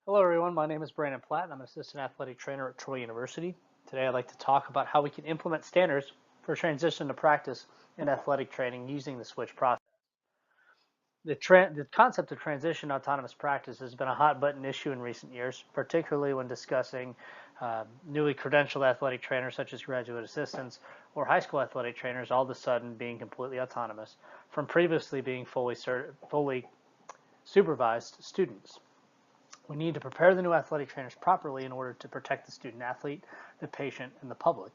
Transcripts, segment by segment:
Hello everyone, my name is Brandon Platt and I'm an assistant athletic trainer at Troy University. Today I'd like to talk about how we can implement standards for transition to practice in athletic training using the switch process. The concept of transition autonomous practice has been a hot button issue in recent years, particularly when discussing newly credentialed athletic trainers such as graduate assistants or high school athletic trainers all of a sudden being completely autonomous from previously being fully supervised students. We need to prepare the new athletic trainers properly in order to protect the student athlete, the patient, and the public.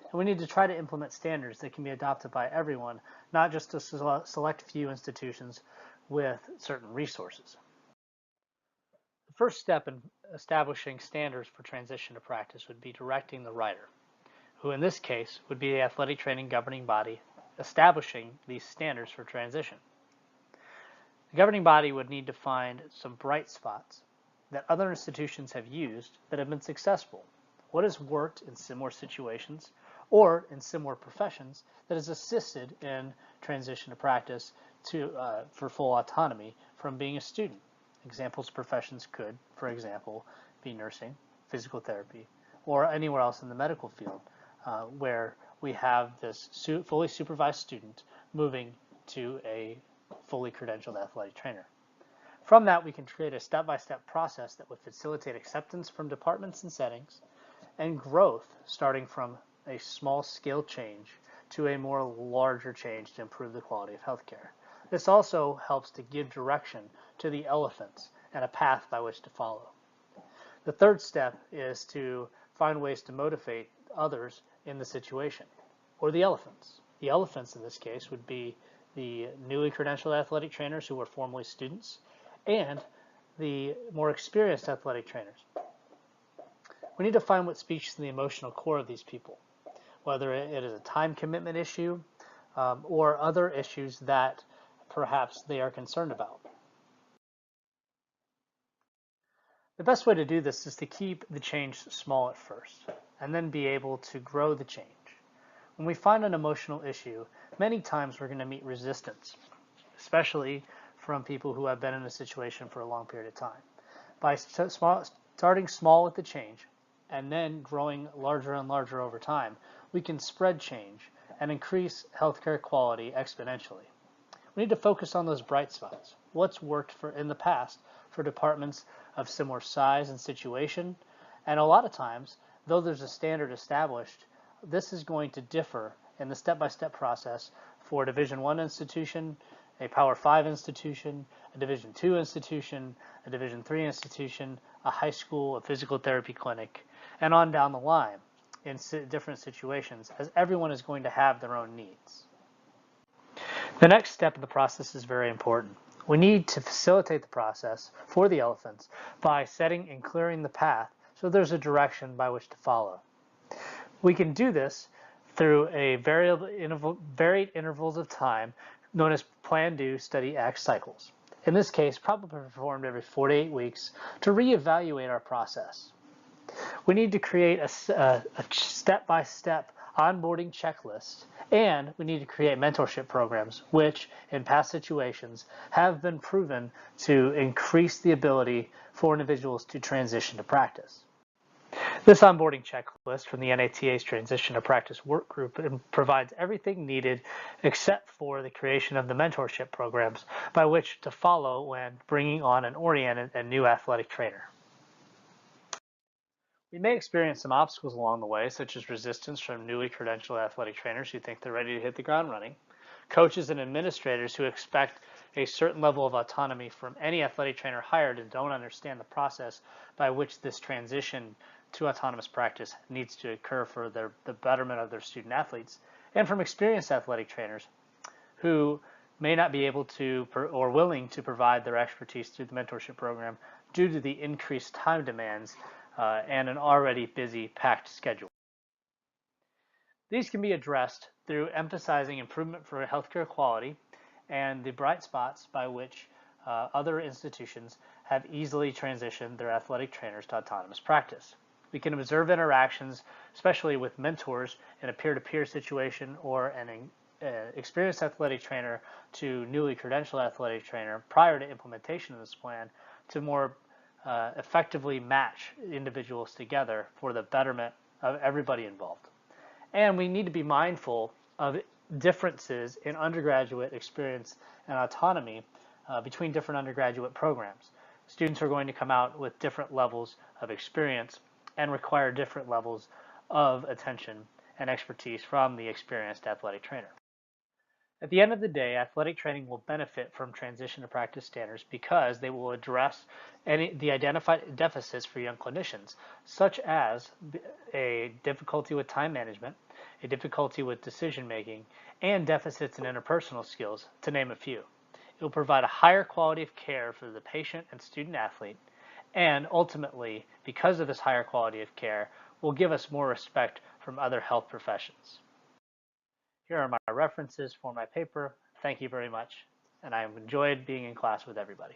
And we need to try to implement standards that can be adopted by everyone, not just a select few institutions with certain resources. The first step in establishing standards for transition to practice would be directing the writer, who in this case would be the athletic training governing body establishing these standards for transition. The governing body would need to find some bright spots that other institutions have used that have been successful. What has worked in similar situations or in similar professions that has assisted in transition to practice for full autonomy from being a student? Examples of professions could, for example, be nursing, physical therapy, or anywhere else in the medical field where we have this fully supervised student moving to a fully credentialed athletic trainer. From that, we can create a step-by-step process that would facilitate acceptance from departments and settings and growth starting from a small-scale change to a more larger change to improve the quality of healthcare. This also helps to give direction to the elephants and a path by which to follow. The third step is to find ways to motivate others in the situation, or the elephants. The elephants in this case would be the newly credentialed athletic trainers who were formerly students, and the more experienced athletic trainers. We need to find what speaks to the emotional core of these people, whether it is a time commitment issue or other issues that perhaps they are concerned about. The best way to do this is to keep the change small at first and then be able to grow the change. When we find an emotional issue, many times we're going to meet resistance, especially from people who have been in a situation for a long period of time. By starting small with the change and then growing larger and larger over time, we can spread change and increase healthcare quality exponentially. We need to focus on those bright spots. What's worked in the past for departments of similar size and situation, and a lot of times, though there's a standard established, this is going to differ in the step-by-step process for a Division I institution, a Power 5 institution, a Division II institution, a Division III institution, a high school, a physical therapy clinic, and on down the line in different situations, as everyone is going to have their own needs. The next step in the process is very important. We need to facilitate the process for the elephants by setting and clearing the path so there's a direction by which to follow. We can do this through a varied intervals of time known as plan, do, study, act cycles. In this case, probably performed every 4 to 8 weeks to reevaluate our process. We need to create a step-by-step onboarding checklist, and we need to create mentorship programs, which in past situations have been proven to increase the ability for individuals to transition to practice. This onboarding checklist from the NATA's Transition to Practice Work Group provides everything needed except for the creation of the mentorship programs by which to follow when bringing on an oriented and new athletic trainer. We may experience some obstacles along the way, such as resistance from newly credentialed athletic trainers who think they're ready to hit the ground running, coaches and administrators who expect a certain level of autonomy from any athletic trainer hired and don't understand the process by which this transition to autonomous practice needs to occur for the betterment of their student athletes, and from experienced athletic trainers who may not be able to or willing to provide their expertise through the mentorship program due to the increased time demands and an already busy, packed schedule. These can be addressed through emphasizing improvement for healthcare quality and the bright spots by which other institutions have easily transitioned their athletic trainers to autonomous practice. We can observe interactions, especially with mentors in a peer-to-peer situation or an experienced athletic trainer to newly credentialed athletic trainer prior to implementation of this plan to more effectively match individuals together for the betterment of everybody involved. And we need to be mindful of differences in undergraduate experience and autonomy between different undergraduate programs. Students are going to come out with different levels of experience and require different levels of attention and expertise from the experienced athletic trainer. At the end of the day, athletic training will benefit from transition to practice standards because they will address the identified deficits for young clinicians, such as a difficulty with time management, a difficulty with decision making, and deficits in interpersonal skills, to name a few. It will provide a higher quality of care for the patient and student athlete, and ultimately, because of this higher quality of care, will give us more respect from other health professions. Here are my references for my paper. Thank you very much, and I have enjoyed being in class with everybody.